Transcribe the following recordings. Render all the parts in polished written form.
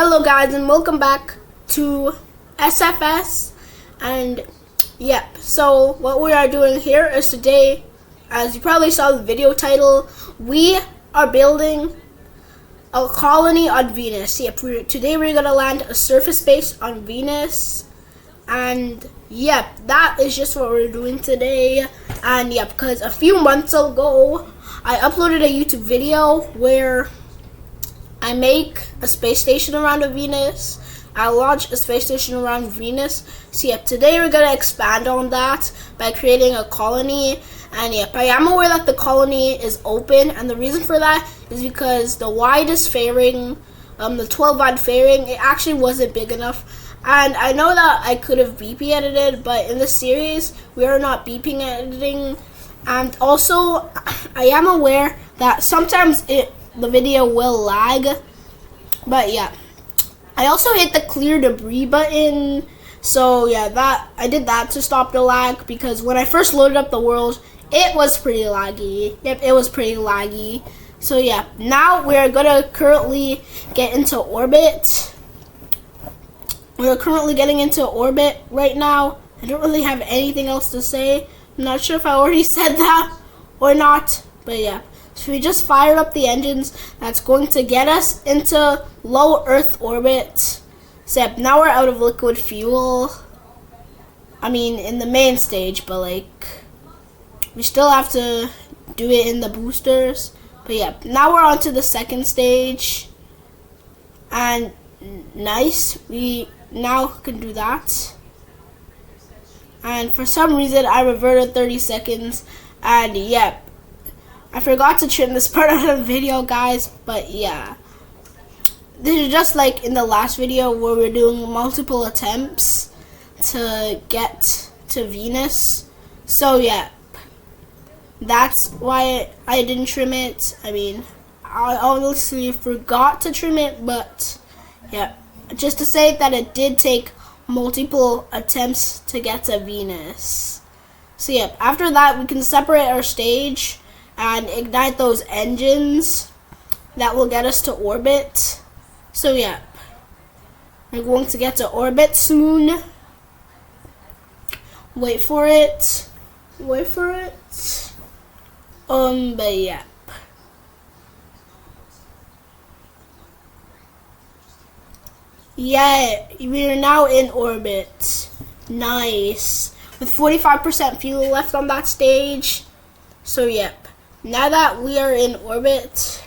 Hello guys and welcome back to SFS. And yep, so what we are doing here is today, as you probably saw the video title, we are building a colony on Venus. Yep, today we're gonna land a surface base on Venus. And yep, that is just what we're doing today. And yep, because a few months ago I uploaded a YouTube video where I make a space station around Venus. I launch a space station around Venus. So yep, today we're gonna expand on that by creating a colony. And yep, I am aware that the colony is open, and the reason for that is because the widest fairing, the 12-odd fairing, it actually wasn't big enough. And I know that I could have BP edited, but in this series we are not BP editing. And also, I am aware that sometimes the video will lag, but yeah, I also hit the clear debris button. So yeah, I did that to stop the lag, because when I first loaded up the world, it was pretty laggy. Yep, it was pretty laggy. So yeah, now we're gonna currently get into orbit. We're currently getting into orbit right now. I don't really have anything else to say. I'm not sure if I already said that or not, but yeah. So we just fired up the engines. That's going to get us into low Earth orbit. Except now we're out of liquid fuel. I mean, in the main stage, but like, we still have to do it in the boosters. But yeah, now we're on to the second stage. And nice, we now can do that. And for some reason, I reverted 30 seconds. And yep, I forgot to trim this part out of the video, guys, but yeah. This is just like in the last video where we're doing multiple attempts to get to Venus. So yeah, that's why I didn't trim it. I mean, I honestly forgot to trim it, but yeah, just to say that it did take multiple attempts to get to Venus. So yeah, after that we can separate our stage and ignite those engines that will get us to orbit. So yeah, we're going to get to orbit soon. Wait for it. But yeah. Yeah, we are now in orbit. Nice. With 45% fuel left on that stage. So yep, now that we are in orbit,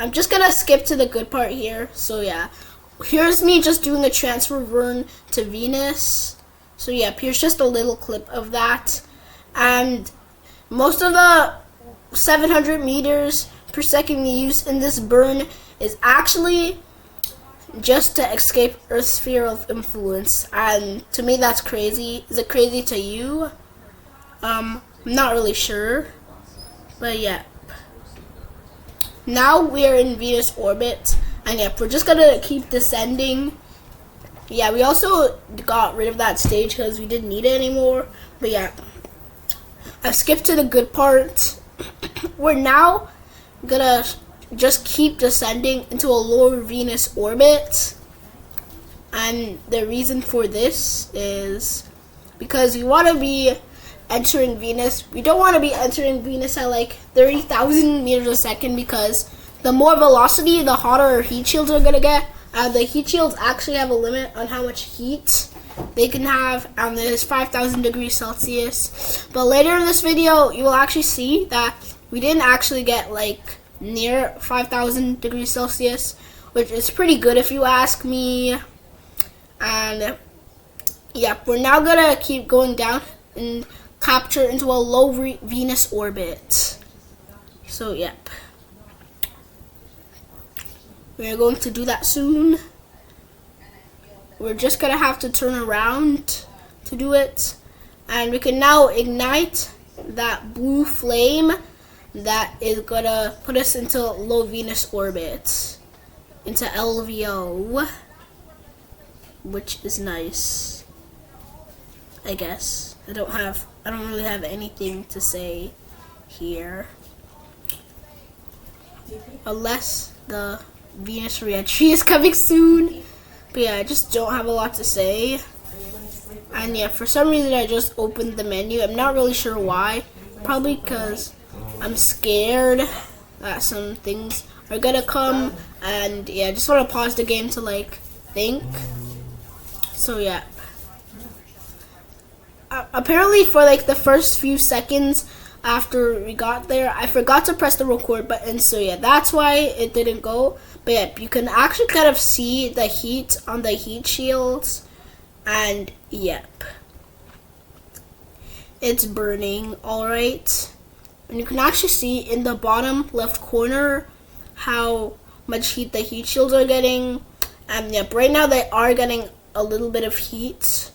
I'm just gonna skip to the good part here. So yeah, here's me just doing a transfer burn to Venus. So yep, here's just a little clip of that. And most of the 700 meters per second we use in this burn is actually just to escape Earth's sphere of influence. And to me that's crazy. Is it crazy to you? I'm not really sure, but yeah. Now we are in Venus orbit, and yep, we're just gonna keep descending. Yeah, we also got rid of that stage because we didn't need it anymore. But yeah, I skipped to the good part. We're now gonna just keep descending into a lower Venus orbit, and the reason for this is because we want to be entering Venus. We don't want to be entering Venus at like 30,000 meters a second, because the more velocity, the hotter our heat shields are gonna get. The heat shields actually have a limit on how much heat they can have, and there's 5,000 degrees Celsius. But later in this video, you will actually see that we didn't actually get like near 5,000 degrees Celsius, which is pretty good if you ask me. And yeah, we're now gonna keep going down and capture into a low Venus orbit. So yep, we're going to do that soon. We're just gonna have to turn around to do it, and we can now ignite that blue flame that is gonna put us into low Venus orbit, into LVO, which is nice, I guess. I don't really have anything to say here, unless the Venus re-entry is coming soon. But yeah, I just don't have a lot to say. And yeah, for some reason I just opened the menu. I'm not really sure why. Probably because I'm scared that some things are gonna come. And yeah, I just want to pause the game to like think. So yeah. Apparently for like the first few seconds after we got there, I forgot to press the record button, so yeah, that's why it didn't go. But yeah, you can actually kind of see the heat on the heat shields, and yep, it's burning. Alright, and you can actually see in the bottom left corner how much heat the heat shields are getting, and yep, right now they are getting a little bit of heat.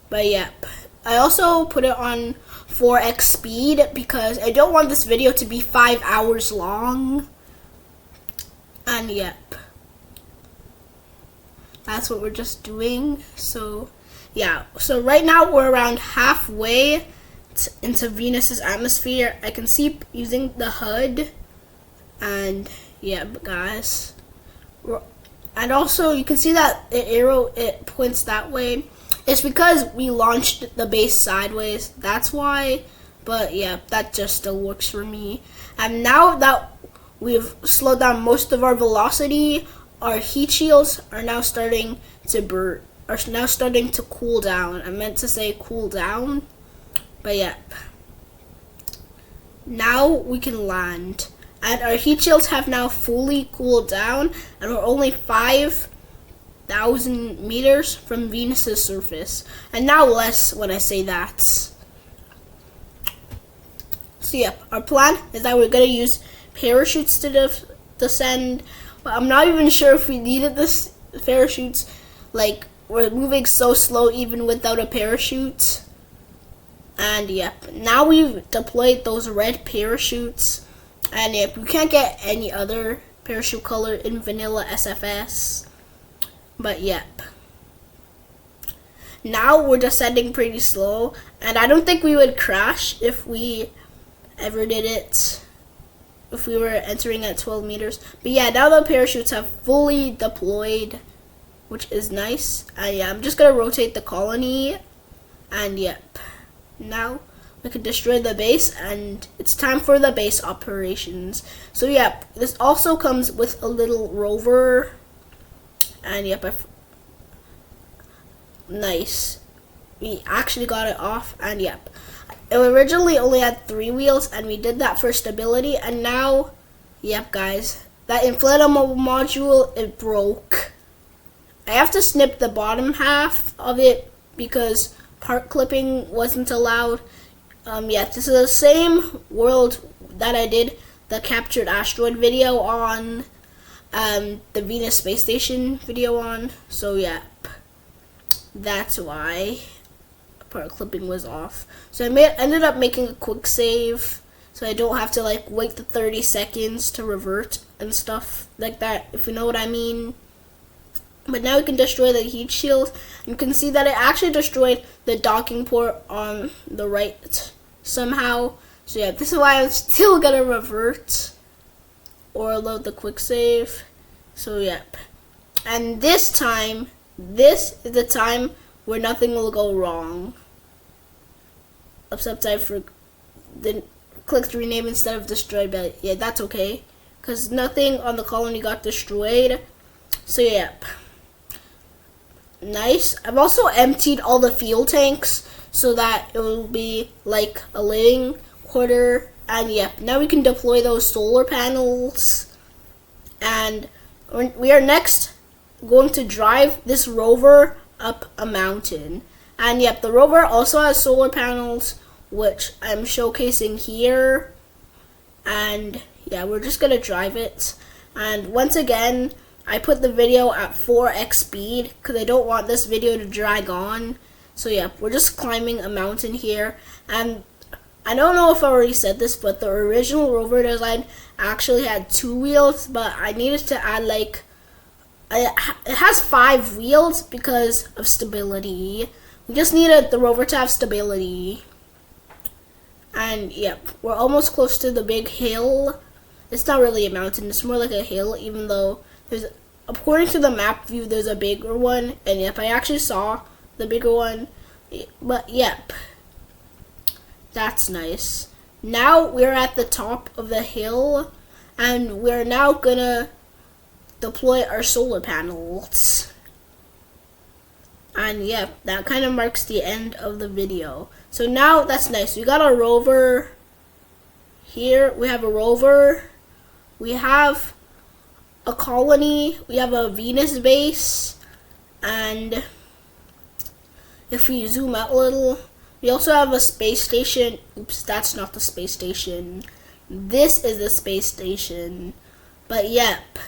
But yep, I also put it on 4x speed because I don't want this video to be 5 hours long. And yep, that's what we're just doing. So yeah, so right now we're around halfway into Venus's atmosphere. I can see using the HUD, and yeah, guys, and also you can see that the arrow, it points that way. It's because we launched the base sideways, that's why. But yeah, that just still works for me. And now that we've slowed down most of our velocity, our heat shields are now starting to cool down. I meant to say cool down, but yeah. Now we can land, and our heat shields have now fully cooled down, and we're only 5,000 meters from Venus's surface, and now less when I say that. So yep, our plan is that we're gonna use parachutes to descend, but I'm not even sure if we needed this parachutes. Like, we're moving so slow even without a parachute. And yep, now we've deployed those red parachutes, and yep, we can't get any other parachute color in vanilla SFS. But yep, now we're descending pretty slow, and I don't think we would crash if we ever did it, if we were entering at 12 meters. But yeah, now the parachutes have fully deployed, which is nice. And yeah, I'm just gonna rotate the colony, and yep, now we can destroy the base, and it's time for the base operations. So yep, this also comes with a little rover. And yep, nice. We actually got it off, and yep. It originally only had 3 wheels, and we did that for stability, and now, yep guys, that inflatable module, it broke. I have to snip the bottom half of it because part clipping wasn't allowed. Yeah, this is the same world that I did the captured asteroid video on. The Venus space station video on. So yeah, that's why part clipping was off. So I ended up making a quick save, so I don't have to like wait the 30 seconds to revert and stuff like that, if you know what I mean. But now we can destroy the heat shield. You can see that it actually destroyed the docking port on the right somehow. So yeah, this is why I'm still gonna revert or load the quick save. So yep, and this time, this is the time where nothing will go wrong, except I clicked rename instead of destroy. But yeah, that's okay because nothing on the colony got destroyed. So yep, nice. I've also emptied all the fuel tanks so that it will be like a living quarter. And yep, now we can deploy those solar panels, and we are next going to drive this rover up a mountain. And yep, the rover also has solar panels, which I'm showcasing here. And yeah, we're just gonna drive it. And once again, I put the video at 4x speed because I don't want this video to drag on. So yeah, we're just climbing a mountain here, and I don't know if I already said this, but the original rover design actually had 2 wheels, but I needed to add like, it has 5 wheels because of stability. We just needed the rover to have stability. And yep, we're almost close to the big hill, it's not really a mountain, it's more like a hill, even though there's, according to the map view, there's a bigger one. And yep, I actually saw the bigger one. But yep, that's nice. Now we're at the top of the hill, and we're now gonna deploy our solar panels. And yep, that kind of marks the end of the video. So now that's nice. We got a rover here. We have a rover. We have a colony. We have a Venus base. And if we zoom out a little, we also have a space station. Oops, that's not the space station. This is the space station. But yep.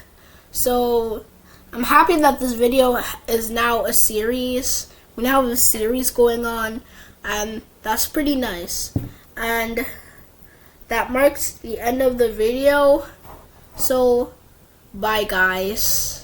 So I'm happy that this video is now a series. We now have a series going on, and that's pretty nice. And that marks the end of the video. So bye guys.